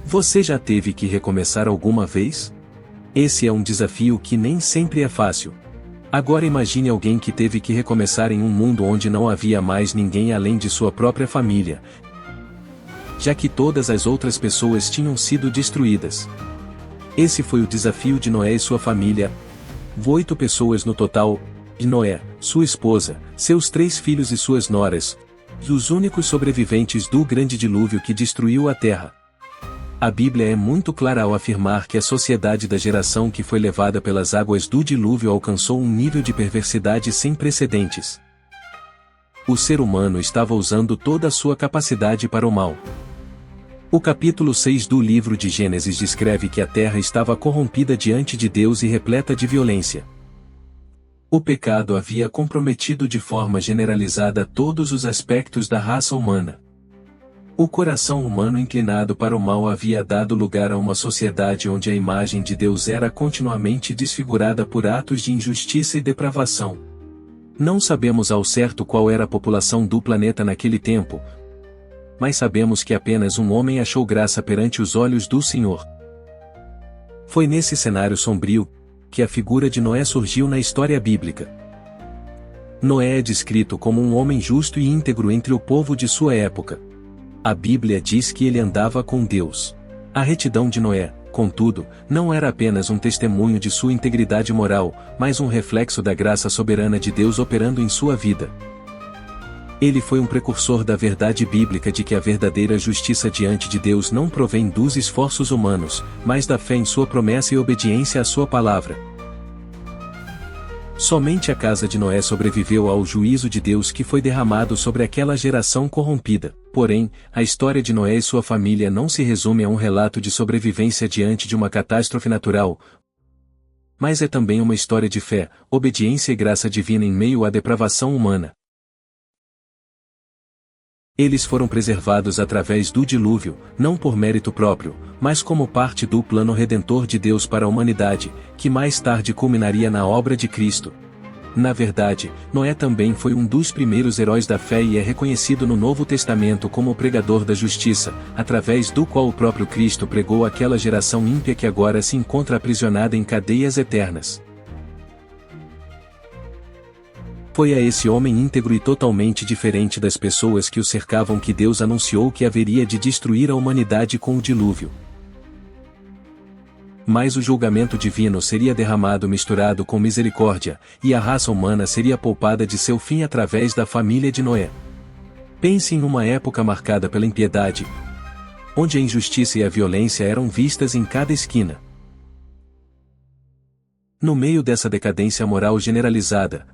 Você já teve que recomeçar alguma vez? Esse é um desafio que nem sempre é fácil. Agora imagine alguém que teve que recomeçar em um mundo onde não havia mais ninguém além de sua própria família, já que todas as outras pessoas tinham sido destruídas. Esse foi o desafio de Noé e sua família. 8 pessoas no total, e Noé, sua esposa, seus 3 filhos e suas noras, e os únicos sobreviventes do grande dilúvio que destruiu a terra. A Bíblia é muito clara ao afirmar que a sociedade da geração que foi levada pelas águas do dilúvio alcançou um nível de perversidade sem precedentes. O ser humano estava usando toda a sua capacidade para o mal. O capítulo 6 do livro de Gênesis descreve que a terra estava corrompida diante de Deus e repleta de violência. O pecado havia comprometido de forma generalizada todos os aspectos da raça humana. O coração humano inclinado para o mal havia dado lugar a uma sociedade onde a imagem de Deus era continuamente desfigurada por atos de injustiça e depravação. Não sabemos ao certo qual era a população do planeta naquele tempo, mas sabemos que apenas um homem achou graça perante os olhos do Senhor. Foi nesse cenário sombrio que a figura de Noé surgiu na história bíblica. Noé é descrito como um homem justo e íntegro entre o povo de sua época. A Bíblia diz que ele andava com Deus. A retidão de Noé, contudo, não era apenas um testemunho de sua integridade moral, mas um reflexo da graça soberana de Deus operando em sua vida. Ele foi um precursor da verdade bíblica de que a verdadeira justiça diante de Deus não provém dos esforços humanos, mas da fé em sua promessa e obediência à sua palavra. Somente a casa de Noé sobreviveu ao juízo de Deus que foi derramado sobre aquela geração corrompida. Porém, a história de Noé e sua família não se resume a um relato de sobrevivência diante de uma catástrofe natural, mas é também uma história de fé, obediência e graça divina em meio à depravação humana. Eles foram preservados através do dilúvio, não por mérito próprio, mas como parte do plano redentor de Deus para a humanidade, que mais tarde culminaria na obra de Cristo. Na verdade, Noé também foi um dos primeiros heróis da fé e é reconhecido no Novo Testamento como o pregador da justiça, através do qual o próprio Cristo pregou àquela geração ímpia que agora se encontra aprisionada em cadeias eternas. Foi a esse homem íntegro e totalmente diferente das pessoas que o cercavam que Deus anunciou que haveria de destruir a humanidade com o dilúvio. Mas o julgamento divino seria derramado misturado com misericórdia, e a raça humana seria poupada de seu fim através da família de Noé. Pense em uma época marcada pela impiedade, onde a injustiça e a violência eram vistas em cada esquina. No meio dessa decadência moral generalizada,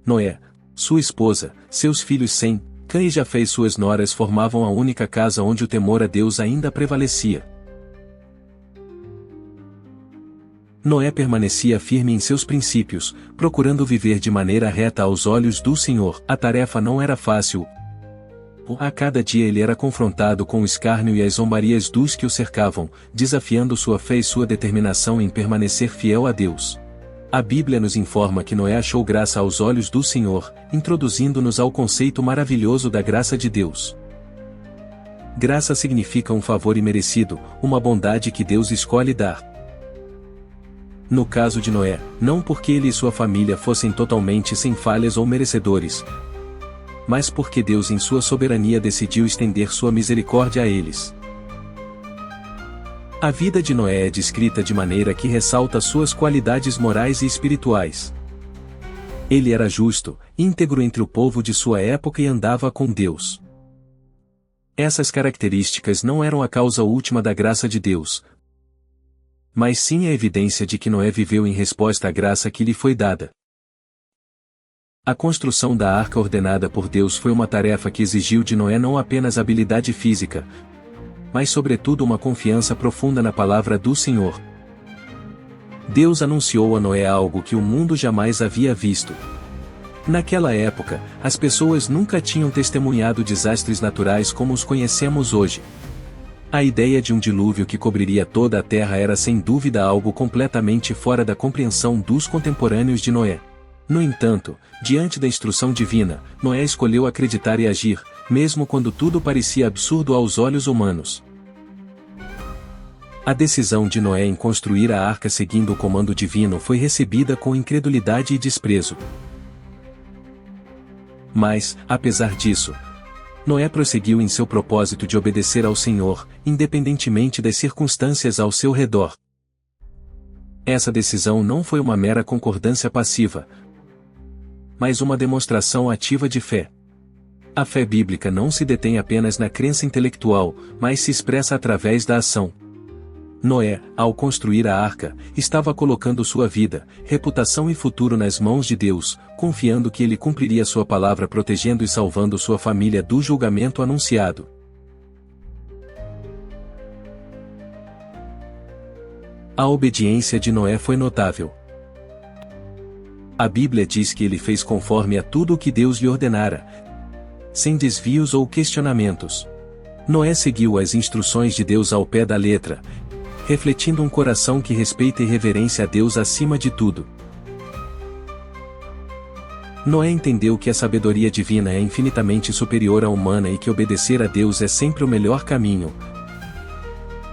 Noé, sua esposa, seus filhos Sem, Cã e Jafé e suas noras formavam a única casa onde o temor a Deus ainda prevalecia. Noé permanecia firme em seus princípios, procurando viver de maneira reta aos olhos do Senhor. A tarefa não era fácil. A cada dia ele era confrontado com o escárnio e as zombarias dos que o cercavam, desafiando sua fé e sua determinação em permanecer fiel a Deus. A Bíblia nos informa que Noé achou graça aos olhos do Senhor, introduzindo-nos ao conceito maravilhoso da graça de Deus. Graça significa um favor imerecido, uma bondade que Deus escolhe dar. No caso de Noé, não porque ele e sua família fossem totalmente sem falhas ou merecedores, mas porque Deus em sua soberania decidiu estender sua misericórdia a eles. A vida de Noé é descrita de maneira que ressalta suas qualidades morais e espirituais. Ele era justo, íntegro entre o povo de sua época e andava com Deus. Essas características não eram a causa última da graça de Deus, mas sim a evidência de que Noé viveu em resposta à graça que lhe foi dada. A construção da arca ordenada por Deus foi uma tarefa que exigiu de Noé não apenas habilidade física, mas sobretudo uma confiança profunda na palavra do Senhor. Deus anunciou a Noé algo que o mundo jamais havia visto. Naquela época, as pessoas nunca tinham testemunhado desastres naturais como os conhecemos hoje. A ideia de um dilúvio que cobriria toda a terra era sem dúvida algo completamente fora da compreensão dos contemporâneos de Noé. No entanto, diante da instrução divina, Noé escolheu acreditar e agir, mesmo quando tudo parecia absurdo aos olhos humanos. A decisão de Noé em construir a arca seguindo o comando divino foi recebida com incredulidade e desprezo. Mas, apesar disso, Noé prosseguiu em seu propósito de obedecer ao Senhor, independentemente das circunstâncias ao seu redor. Essa decisão não foi uma mera concordância passiva, mas uma demonstração ativa de fé. A fé bíblica não se detém apenas na crença intelectual, mas se expressa através da ação. Noé, ao construir a arca, estava colocando sua vida, reputação e futuro nas mãos de Deus, confiando que ele cumpriria sua palavra protegendo e salvando sua família do julgamento anunciado. A obediência de Noé foi notável. A Bíblia diz que ele fez conforme a tudo o que Deus lhe ordenara, sem desvios ou questionamentos. Noé seguiu as instruções de Deus ao pé da letra, refletindo um coração que respeita e reverencia a Deus acima de tudo. Noé entendeu que a sabedoria divina é infinitamente superior à humana e que obedecer a Deus é sempre o melhor caminho,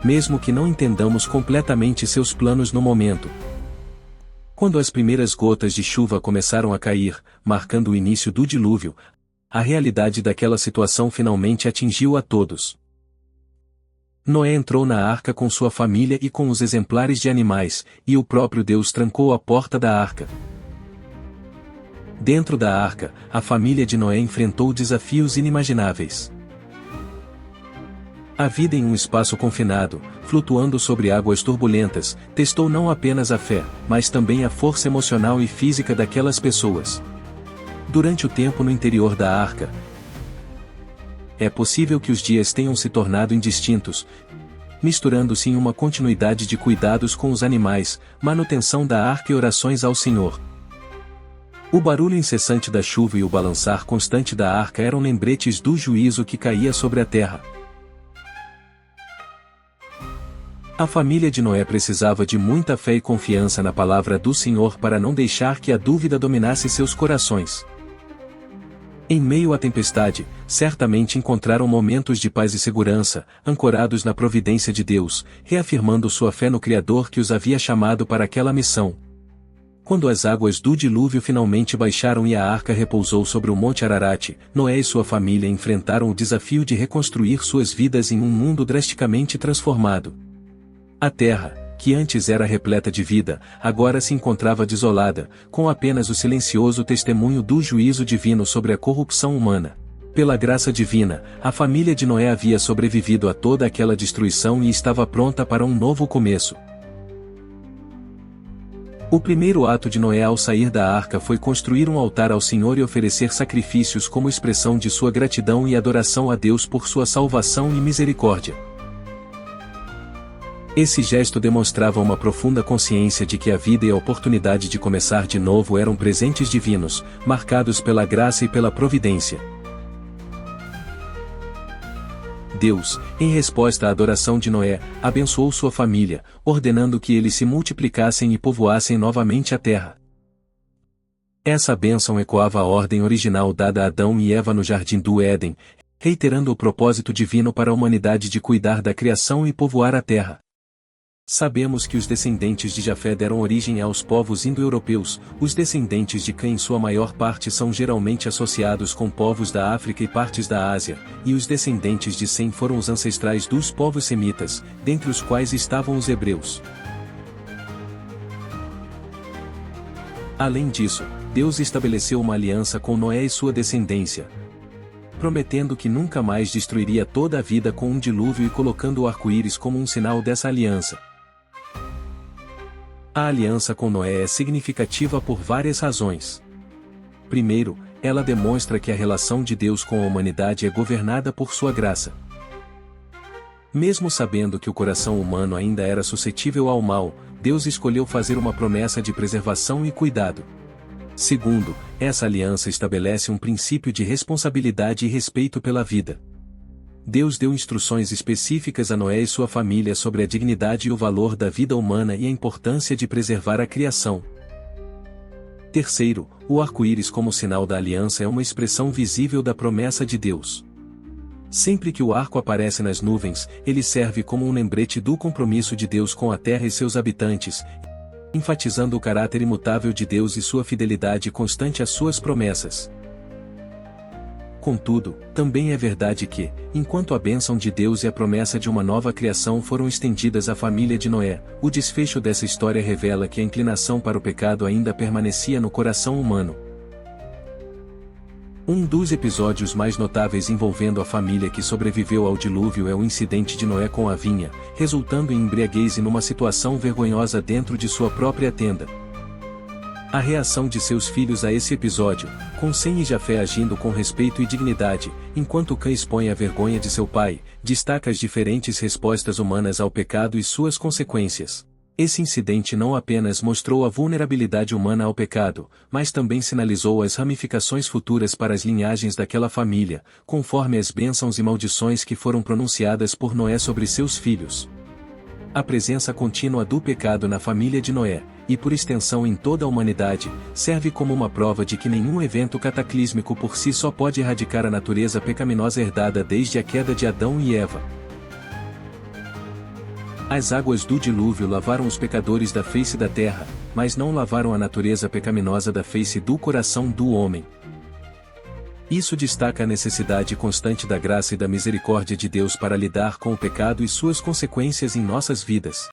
mesmo que não entendamos completamente seus planos no momento. Quando as primeiras gotas de chuva começaram a cair, marcando o início do dilúvio, a realidade daquela situação finalmente atingiu a todos. Noé entrou na arca com sua família e com os exemplares de animais, e o próprio Deus trancou a porta da arca. Dentro da arca, a família de Noé enfrentou desafios inimagináveis. A vida em um espaço confinado, flutuando sobre águas turbulentas, testou não apenas a fé, mas também a força emocional e física daquelas pessoas. Durante o tempo no interior da arca, é possível que os dias tenham se tornado indistintos, misturando-se em uma continuidade de cuidados com os animais, manutenção da arca e orações ao Senhor. O barulho incessante da chuva e o balançar constante da arca eram lembretes do juízo que caía sobre a terra. A família de Noé precisava de muita fé e confiança na palavra do Senhor para não deixar que a dúvida dominasse seus corações. Em meio à tempestade, certamente encontraram momentos de paz e segurança, ancorados na providência de Deus, reafirmando sua fé no Criador que os havia chamado para aquela missão. Quando as águas do dilúvio finalmente baixaram e a arca repousou sobre o Monte Ararat, Noé e sua família enfrentaram o desafio de reconstruir suas vidas em um mundo drasticamente transformado. A terra, que antes era repleta de vida, agora se encontrava desolada, com apenas o silencioso testemunho do juízo divino sobre a corrupção humana. Pela graça divina, a família de Noé havia sobrevivido a toda aquela destruição e estava pronta para um novo começo. O primeiro ato de Noé ao sair da arca foi construir um altar ao Senhor e oferecer sacrifícios como expressão de sua gratidão e adoração a Deus por sua salvação e misericórdia. Esse gesto demonstrava uma profunda consciência de que a vida e a oportunidade de começar de novo eram presentes divinos, marcados pela graça e pela providência. Deus, em resposta à adoração de Noé, abençoou sua família, ordenando que eles se multiplicassem e povoassem novamente a terra. Essa bênção ecoava a ordem original dada a Adão e Eva no Jardim do Éden, reiterando o propósito divino para a humanidade de cuidar da criação e povoar a terra. Sabemos que os descendentes de Jafé deram origem aos povos indo-europeus, os descendentes de Cã em sua maior parte são geralmente associados com povos da África e partes da Ásia, e os descendentes de Sem foram os ancestrais dos povos semitas, dentre os quais estavam os hebreus. Além disso, Deus estabeleceu uma aliança com Noé e sua descendência, prometendo que nunca mais destruiria toda a vida com um dilúvio e colocando o arco-íris como um sinal dessa aliança. A aliança com Noé é significativa por várias razões. Primeiro, ela demonstra que a relação de Deus com a humanidade é governada por sua graça. Mesmo sabendo que o coração humano ainda era suscetível ao mal, Deus escolheu fazer uma promessa de preservação e cuidado. Segundo, essa aliança estabelece um princípio de responsabilidade e respeito pela vida. Deus deu instruções específicas a Noé e sua família sobre a dignidade e o valor da vida humana e a importância de preservar a criação. Terceiro, o arco-íris como sinal da aliança é uma expressão visível da promessa de Deus. Sempre que o arco aparece nas nuvens, ele serve como um lembrete do compromisso de Deus com a terra e seus habitantes, enfatizando o caráter imutável de Deus e sua fidelidade constante às suas promessas. Contudo, também é verdade que, enquanto a bênção de Deus e a promessa de uma nova criação foram estendidas à família de Noé, o desfecho dessa história revela que a inclinação para o pecado ainda permanecia no coração humano. Um dos episódios mais notáveis envolvendo a família que sobreviveu ao dilúvio é o incidente de Noé com a vinha, resultando em embriaguez e numa situação vergonhosa dentro de sua própria tenda. A reação de seus filhos a esse episódio, com Sem e Jafé agindo com respeito e dignidade, enquanto Cã expõe a vergonha de seu pai, destaca as diferentes respostas humanas ao pecado e suas consequências. Esse incidente não apenas mostrou a vulnerabilidade humana ao pecado, mas também sinalizou as ramificações futuras para as linhagens daquela família, conforme as bênçãos e maldições que foram pronunciadas por Noé sobre seus filhos. A presença contínua do pecado na família de Noé, e por extensão em toda a humanidade, serve como uma prova de que nenhum evento cataclísmico por si só pode erradicar a natureza pecaminosa herdada desde a queda de Adão e Eva. As águas do dilúvio lavaram os pecadores da face da terra, mas não lavaram a natureza pecaminosa da face do coração do homem. Isso destaca a necessidade constante da graça e da misericórdia de Deus para lidar com o pecado e suas consequências em nossas vidas.